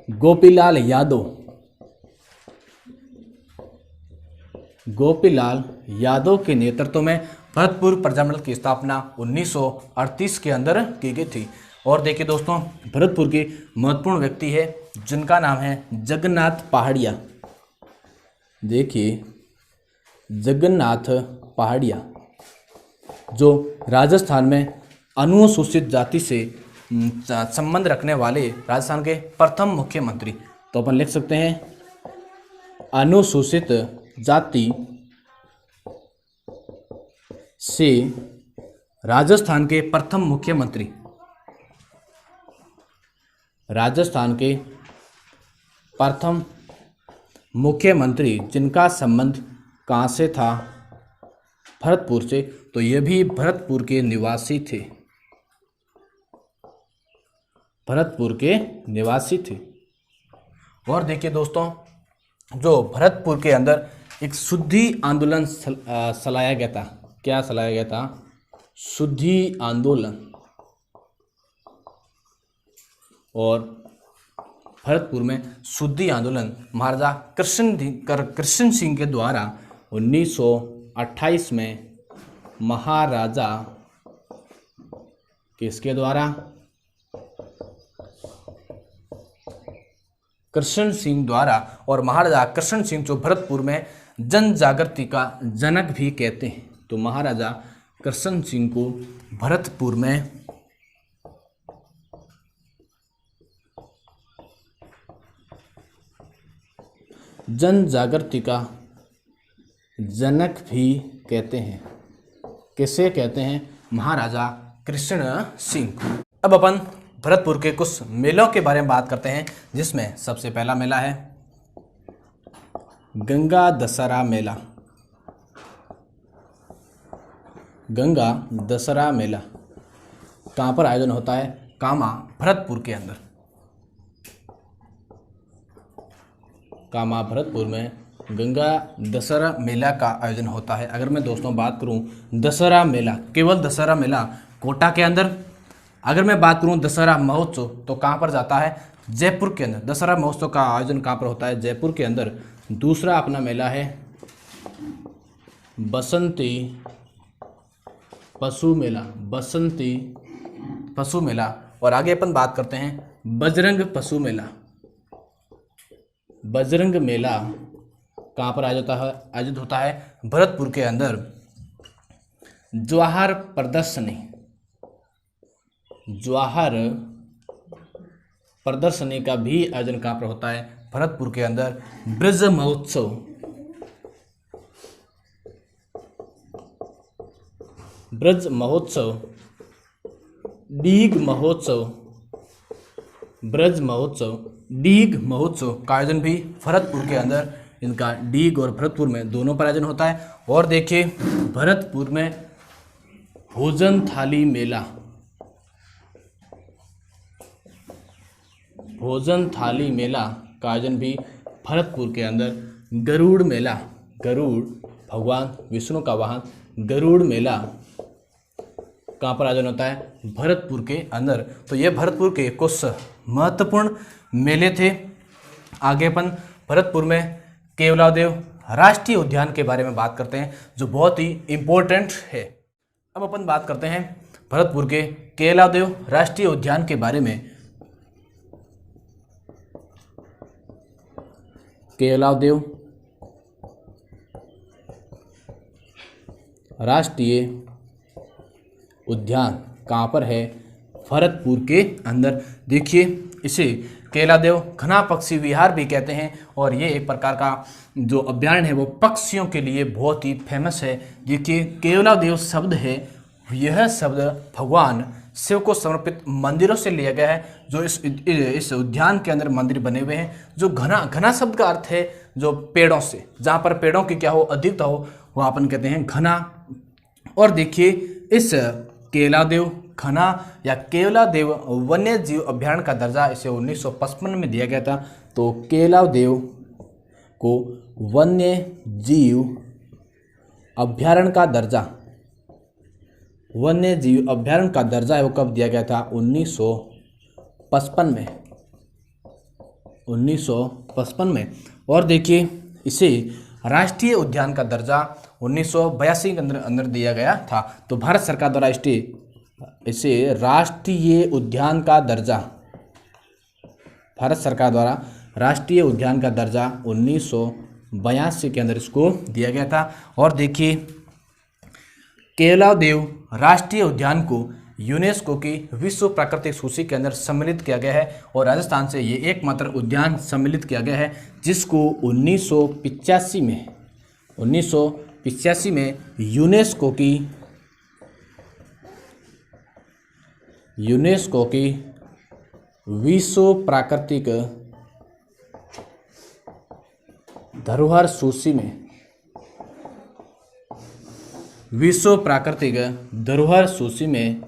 गोपीलाल यादव। गोपीलाल यादव के नेतृत्व में भरतपुर प्रजामंडल की स्थापना 1938 के अंदर की गई थी। और देखिए दोस्तों, भरतपुर के महत्वपूर्ण व्यक्ति है जिनका नाम है जगन्नाथ पहाड़िया। देखिए जगन्नाथ पहाड़िया जो राजस्थान में अनुसूचित जाति से संबंध रखने वाले राजस्थान के प्रथम मुख्यमंत्री। तो अपन लिख सकते हैं अनुसूचित जाति से राजस्थान के प्रथम मुख्यमंत्री। राजस्थान के प्रथम मुख्यमंत्री जिनका संबंध कहाँ से था? भरतपुर से। तो ये भी भरतपुर के निवासी थे। भरतपुर के निवासी थे। और देखिए दोस्तों, जो भरतपुर के अंदर एक शुद्धि आंदोलन चलाया गया था। क्या चलाया गया था? शुद्धि आंदोलन। और भरतपुर में शुद्धि आंदोलन महाराजा कृष्ण सिंह के द्वारा 1928 में महाराजा किसके द्वारा? कृष्ण सिंह द्वारा। और महाराजा कृष्ण सिंह जो भरतपुर में जन जागृति का जनक भी कहते हैं। तो महाराजा कृष्ण सिंह को भरतपुर में जन जागृति का जनक भी कहते हैं। किसे कहते हैं? महाराजा कृष्ण सिंह को। अब अपन भरतपुर के कुछ मेलों के बारे में बात करते हैं, जिसमें सबसे पहला मेला है गंगा दशहरा मेला। गंगा दशहरा मेला कहाँ पर आयोजन होता है? कामा भरतपुर के अंदर। कामा भरतपुर में गंगा दशहरा मेला का आयोजन होता है। अगर मैं दोस्तों बात करूं दशहरा मेला, केवल दशहरा मेला कोटा के अंदर। अगर मैं बात करूं दशहरा महोत्सव तो कहाँ पर जाता है? जयपुर के अंदर। दशहरा महोत्सव का आयोजन कहाँ पर होता है? जयपुर के अंदर। दूसरा अपना मेला है बसंती पशु मेला। बसंती पशु मेला। और आगे अपन बात करते हैं बजरंग पशु मेला। बजरंग मेला कहाँ पर आयोजित होता है? भरतपुर के अंदर। जवाहर प्रदर्शनी। जवाहर प्रदर्शनी का भी आयोजन कहाँ पर होता है? भरतपुर के अंदर। ब्रज महोत्सव। ब्रज महोत्सव, डीग महोत्सव, ब्रज महोत्सव, डीग महोत्सव का आयोजन भी भरतपुर के अंदर, इनका डीग और भरतपुर में दोनों पर आयोजन होता है। और देखिए भरतपुर में भोजन थाली मेला, भोजन थाली मेला का आयोजन भी भरतपुर के अंदर। गरुड़ मेला, गरुड़ भगवान विष्णु का वाहन गरुड़ मेला कहाँ पर आयोजन होता है? भरतपुर के अंदर। तो ये भरतपुर के कुछ महत्वपूर्ण मेले थे। आगे अपन भरतपुर में केवलादेव राष्ट्रीय उद्यान के बारे में बात करते हैं, जो बहुत ही इम्पोर्टेंट है। अब अपन बात करते हैं भरतपुर के केवलादेव राष्ट्रीय उद्यान के बारे में। केवलादेव राष्ट्रीय उद्यान कहाँ पर है? भरतपुर के अंदर। देखिए इसे केवलादेव घना पक्षी विहार भी कहते हैं, और ये एक प्रकार का जो अभ्यारण्य है वो पक्षियों के लिए बहुत ही फेमस है। देखिए केवलादेव शब्द है, यह शब्द भगवान शिव को समर्पित मंदिरों से लिया गया है। जो इस उद्यान के अंदर मंदिर बने हुए हैं, जो घना, घना शब्द का अर्थ है जो पेड़ों से, जहाँ पर पेड़ों की क्या हो, अधिकता हो, वह अपन कहते हैं घना। और देखिए इस केवलादेव घना या केवलादेव वन्य जीव अभ्यारण्य का दर्जा इसे 1955 में दिया गया था। तो केवलादेव को वन्य जीव अभ्यारण्य का दर्जा, वन्य जीव अभ्यारण्य का दर्जा है वो कब दिया गया था? 1955 में, 1955 में। और देखिए इसे राष्ट्रीय उद्यान का दर्जा 1982 के अंदर दिया गया था। तो भारत सरकार द्वारा इसे राष्ट्रीय उद्यान का दर्जा, भारत सरकार द्वारा राष्ट्रीय उद्यान का दर्जा 1982 के अंदर इसको दिया गया था। और देखिए केवलादेव राष्ट्रीय उद्यान को यूनेस्को की विश्व प्राकृतिक सूची के अंदर सम्मिलित किया गया है, और राजस्थान से ये एकमात्र उद्यान सम्मिलित किया गया है, जिसको 1985 में यूनेस्को की विश्व प्राकृतिक धरोहर सूची में, विश्व प्राकृतिक धरोहर सूची में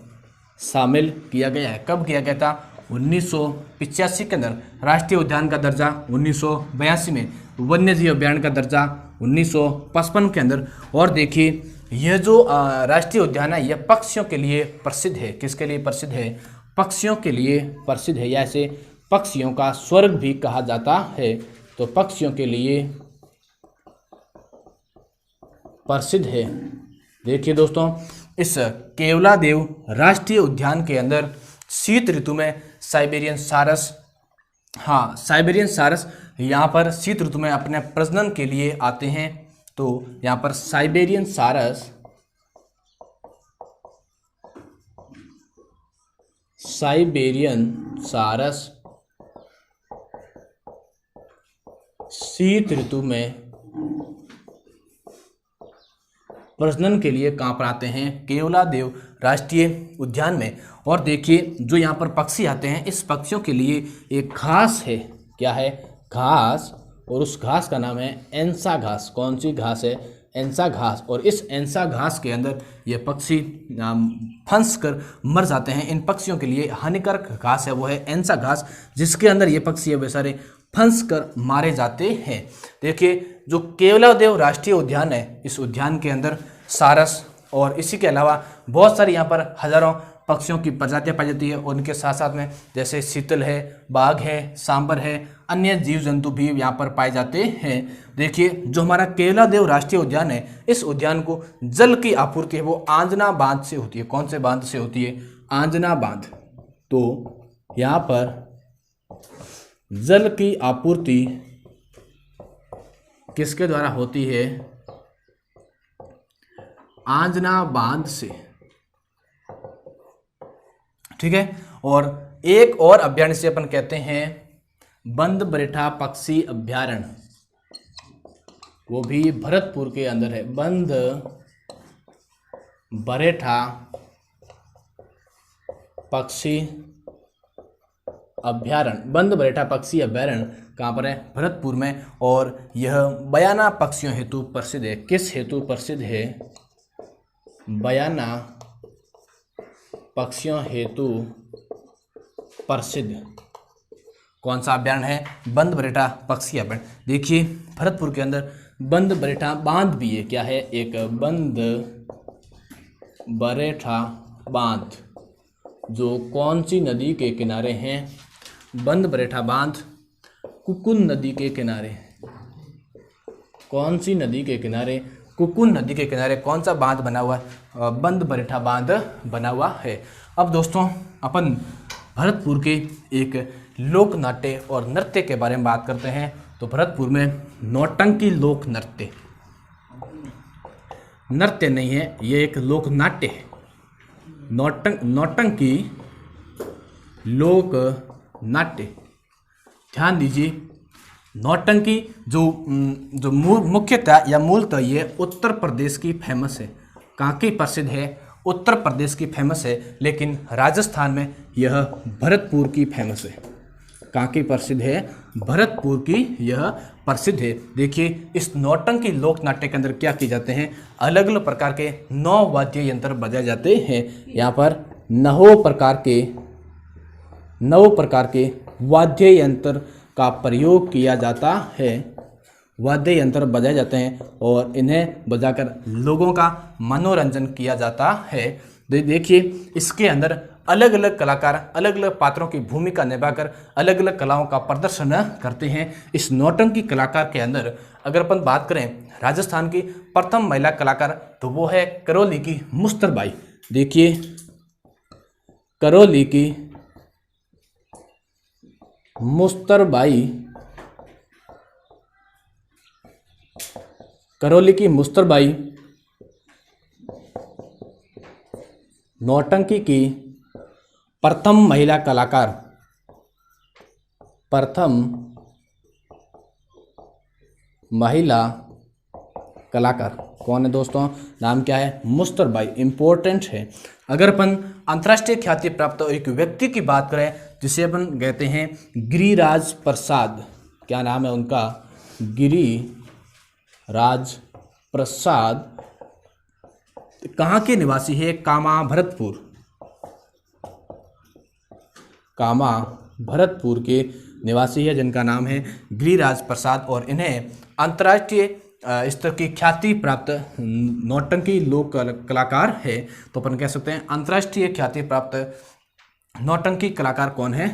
शामिल किया गया है। कब किया गया था? 1985 के अंदर। राष्ट्रीय उद्यान का दर्जा 1982 में, वन्यजीव अभ्यारण्य का दर्जा 1955 के अंदर। और देखिए यह जो राष्ट्रीय उद्यान है यह पक्षियों के लिए प्रसिद्ध है। किसके लिए प्रसिद्ध है? पक्षियों के लिए प्रसिद्ध है, या इसे पक्षियों का स्वर्ग भी कहा जाता है। तो पक्षियों के लिए प्रसिद्ध है। देखिए दोस्तों इस केवलादेव राष्ट्रीय उद्यान के अंदर शीत ऋतु में साइबेरियन सारस, साइबेरियन सारस यहाँ पर शीत ऋतु में अपने प्रजनन के लिए आते हैं। तो यहाँ पर साइबेरियन सारस शीत ऋतु में प्रजनन के लिए कहाँ पर आते हैं? केवलादेव राष्ट्रीय उद्यान में। और देखिए जो यहाँ पर पक्षी आते हैं, इस पक्षियों के लिए एक घास है। क्या है? घास। और उस घास का नाम है एंसा घास। कौन सी घास है? एंसा घास। और इस एंसा घास के अंदर ये पक्षी फंस कर मर जाते हैं। इन पक्षियों के लिए हानिकारक घास है वो है एंसा घास, जिसके अंदर ये पक्षी है वे सारे फंस कर मारे जाते हैं। देखिए जो केवलादेव राष्ट्रीय उद्यान है, इस उद्यान के अंदर सारस और इसी के अलावा बहुत सारी यहाँ पर हजारों पक्षियों की प्रजातियाँ पाई जाती है। और उनके साथ साथ में जैसे चीतल है, बाघ है, सांबर है, अन्य जीव जंतु भी यहाँ पर पाए जाते हैं। देखिए जो हमारा केवलादेव राष्ट्रीय उद्यान है, इस उद्यान को जल की आपूर्ति है वो आंजना बांध से होती है। कौन से बांध से होती है? आंजना बांध। तो यहाँ पर जल की आपूर्ति किसके द्वारा होती है? आंजना बांध से। ठीक है। और एक और अभ्यारण्य से अपन कहते हैं बंद बरेठा पक्षी अभ्यारण्य, वो भी भरतपुर के अंदर है। बंद बरेठा पक्षी अभ्यारण्य, बंद बरेठा पक्षी अभ्यारण्य कहाँ पर है? भरतपुर में। और यह बयाना पक्षियों हेतु प्रसिद्ध है। किस हेतु प्रसिद्ध है? बयाना पक्षियों हेतु प्रसिद्ध कौन सा अभ्यारण्य है? बंद बरेठा पक्षी अभ्यारण्य। देखिए भरतपुर के अंदर बंद बरेठा बांध भी है। क्या है? एक बंद बरेठा बांध, जो कौन सी नदी के किनारे हैं? बंद बरेठा बांध कुकुन नदी के किनारे। कौन सी नदी के किनारे? कुकुन नदी के किनारे कौन सा बांध बना हुआ है? बंद बरेठा बांध बना हुआ है। अब दोस्तों अपन भरतपुर के एक लोक नाट्य और नृत्य के बारे में बात करते हैं। तो भरतपुर में नौटंकी लोक नृत्य, नृत्य नहीं है, ये एक लोक नाट्य है। नौटंकी लोक नाट्य। ध्यान दीजिए, नौटंकी जो मुख्यतः या मूलतः ये उत्तर प्रदेश की फेमस है। कहाँ की प्रसिद्ध है? उत्तर प्रदेश की फेमस है, लेकिन राजस्थान में यह भरतपुर की फेमस है। कहाँ की प्रसिद्ध है? भरतपुर की यह प्रसिद्ध है। देखिए इस नौटंकी लोक नाट्य के अंदर क्या किए जाते हैं? अलग अलग प्रकार के 9 वाद्य यंत्र बजाए जाते हैं। यहाँ पर 9 प्रकार के वाद्य यंत्र का प्रयोग किया जाता है। वाद्य यंत्र बजाए जाते हैं और इन्हें बजाकर लोगों का मनोरंजन किया जाता है। देखिए इसके अंदर अलग अलग कलाकार अलग अलग पात्रों की भूमिका निभाकर अलग अलग कलाओं का प्रदर्शन करते हैं। इस नौटंकी कलाकार के अंदर अगर अपन बात करें राजस्थान की प्रथम महिला कलाकार, तो वो है करौली की मुस्तरबाई। देखिए करौली की मुस्तरबाई, करौली की मुस्तरबाई नौटंकी की प्रथम महिला कलाकार, प्रथम महिला कलाकार कौन है दोस्तों? नाम क्या है? मुस्तरबाई। इंपॉर्टेंट है। अगर अपन अंतर्राष्ट्रीय ख्याति प्राप्त एक व्यक्ति की बात करें जिसे अपन कहते हैं गिरिराज प्रसाद, क्या नाम है उनका? गिरिराज प्रसाद। कहाँ के निवासी है? कामा भरतपुर, कामा भरतपुर के निवासी है जिनका नाम है गिरिराज प्रसाद। और इन्हें अंतर्राष्ट्रीय स्तर की ख्याति प्राप्त नौटंकी लोक कलाकार है। तो अपन कह सकते हैं अंतर्राष्ट्रीय ख्याति प्राप्त नौटंकी कलाकार कौन है?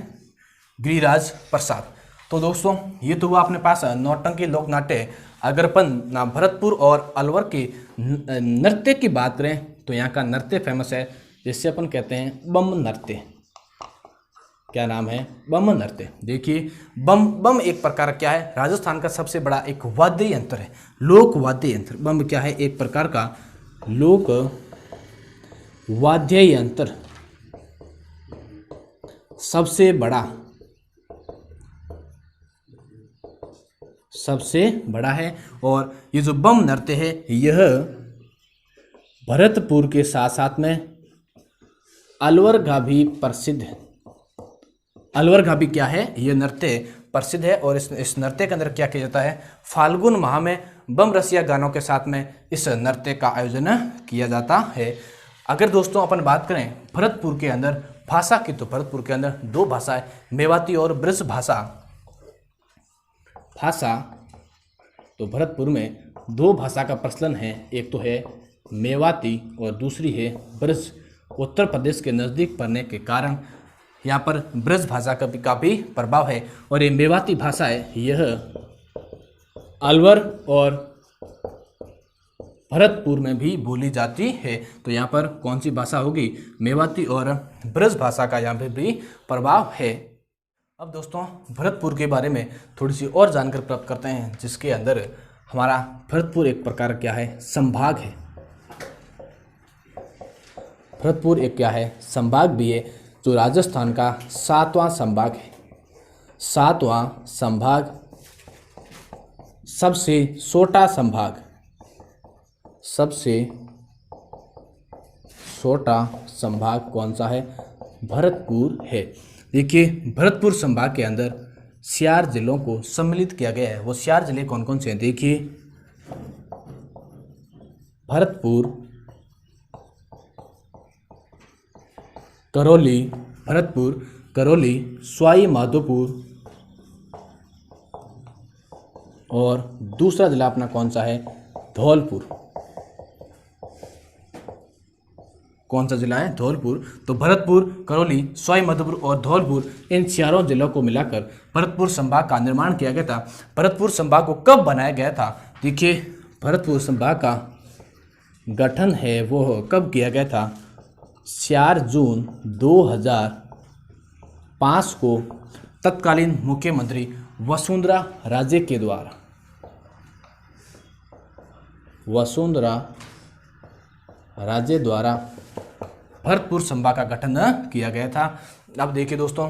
गिरिराज प्रसाद। तो दोस्तों ये तो हुआ अपने पास नौटंकी लोक नाट्य। अगर अपन ना भरतपुर और अलवर के नृत्य की बात करें तो यहाँ का नृत्य फेमस है, जिससे अपन कहते हैं बम नृत्य। क्या नाम है? बम नृत्य। देखिए बम एक प्रकार क्या है? राजस्थान का सबसे बड़ा एक वाद्य यंत्र है, लोक वाद्य यंत्र। बम क्या है? एक प्रकार का लोक वाद्य यंत्र, सबसे बड़ा है। और ये जो बम नृत्य है यह भरतपुर के साथ साथ में अलवर का भी प्रसिद्ध है। अलवर का भी क्या है? यह नृत्य प्रसिद्ध है। और इस नृत्य के अंदर क्या किया जाता है? फाल्गुन माह में बम रसिया गानों के साथ में इस नृत्य का आयोजन किया जाता है। अगर दोस्तों अपन बात करें भरतपुर के अंदर भाषा की, तो भरतपुर के अंदर 2 भाषाएं, मेवाती और ब्रज भाषा। तो भरतपुर में 2 भाषा का प्रचलन है। एक तो है मेवाती और दूसरी है ब्रज। उत्तर प्रदेश के नज़दीक पड़ने के कारण यहाँ पर ब्रज भाषा का भी प्रभाव है। और ये मेवाती भाषा है, यह अलवर और भरतपुर में भी बोली जाती है। तो यहाँ पर कौन सी भाषा होगी? मेवाती और ब्रज भाषा का यहाँ पे भी प्रभाव है। अब दोस्तों भरतपुर के बारे में थोड़ी सी और जानकारी प्राप्त करते हैं, जिसके अंदर हमारा भरतपुर एक प्रकार क्या है? संभाग है। भरतपुर एक क्या है? संभाग भी है, जो राजस्थान का 7वां संभाग है। 7वां संभाग, सबसे छोटा संभाग, सबसे छोटा संभाग कौन सा है? भरतपुर है। देखिए भरतपुर संभाग के अंदर 4 जिलों को सम्मिलित किया गया है। वो 4 जिले कौन कौन से हैं? देखिए भरतपुर, करौली, भरतपुर, करौली, सवाई माधोपुर और दूसरा जिला अपना कौन सा है? धौलपुर। कौन सा जिला है? धौलपुर। तो भरतपुर, करौली, सवाई माधोपुर और धौलपुर, इन चारों जिलों को मिलाकर भरतपुर संभाग का निर्माण किया गया था। भरतपुर संभाग को कब बनाया गया था? देखिए भरतपुर संभाग का गठन है वो कब किया गया था? 4 जून 2005 को तत्कालीन मुख्यमंत्री वसुंधरा राजे के द्वारा, वसुंधरा राजे द्वारा भरतपुर संभाग का गठन किया गया था। अब देखिए दोस्तों,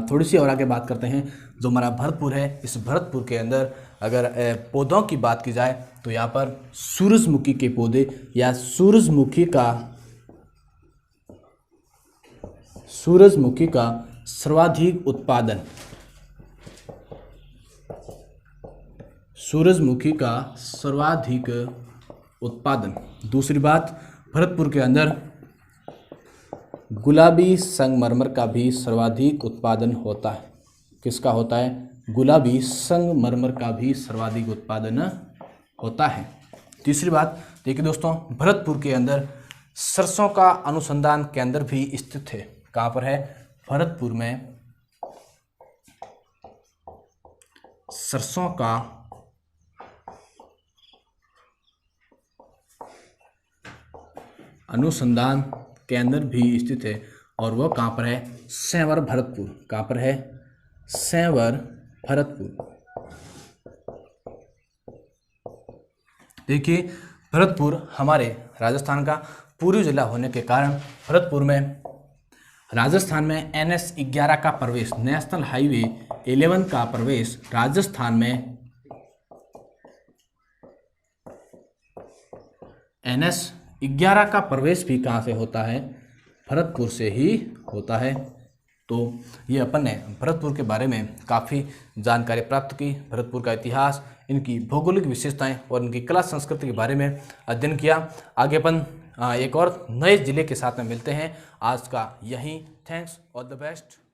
थोड़ी सी और आगे बात करते हैं। जो हमारा भरतपुर है, इस भरतपुर के अंदर अगर पौधों की बात की जाए तो यहाँ पर सूरजमुखी के पौधे या सूरजमुखी का सर्वाधिक उत्पादन, सूरजमुखी का सर्वाधिक उत्पादन। दूसरी बात, भरतपुर के अंदर गुलाबी संगमरमर का भी सर्वाधिक उत्पादन होता है। किसका होता है? गुलाबी संगमरमर का भी सर्वाधिक उत्पादन होता है। तीसरी बात देखिए दोस्तों, भरतपुर के अंदर सरसों का अनुसंधान केंद्र भी स्थित है। कहाँ पर है? भरतपुर में सरसों का अनुसंधान केंद्र भी स्थित है और वह कहाँ पर है? सेंवर भरतपुर। कहाँ पर है? सेंवर भरतपुर। देखिए भरतपुर हमारे राजस्थान का पूर्वी जिला होने के कारण भरतपुर में राजस्थान में NH11 का प्रवेश, नेशनल हाईवे 11 का प्रवेश राजस्थान में NH11 का प्रवेश भी कहाँ से होता है? भरतपुर से ही होता है। तो ये अपन ने भरतपुर के बारे में काफ़ी जानकारी प्राप्त की। भरतपुर का इतिहास, इनकी भौगोलिक विशेषताएं और इनकी कला संस्कृति के बारे में अध्ययन किया। आगे अपन एक और नए जिले के साथ में मिलते हैं। आज का यही, थैंक्स, ऑल द बेस्ट।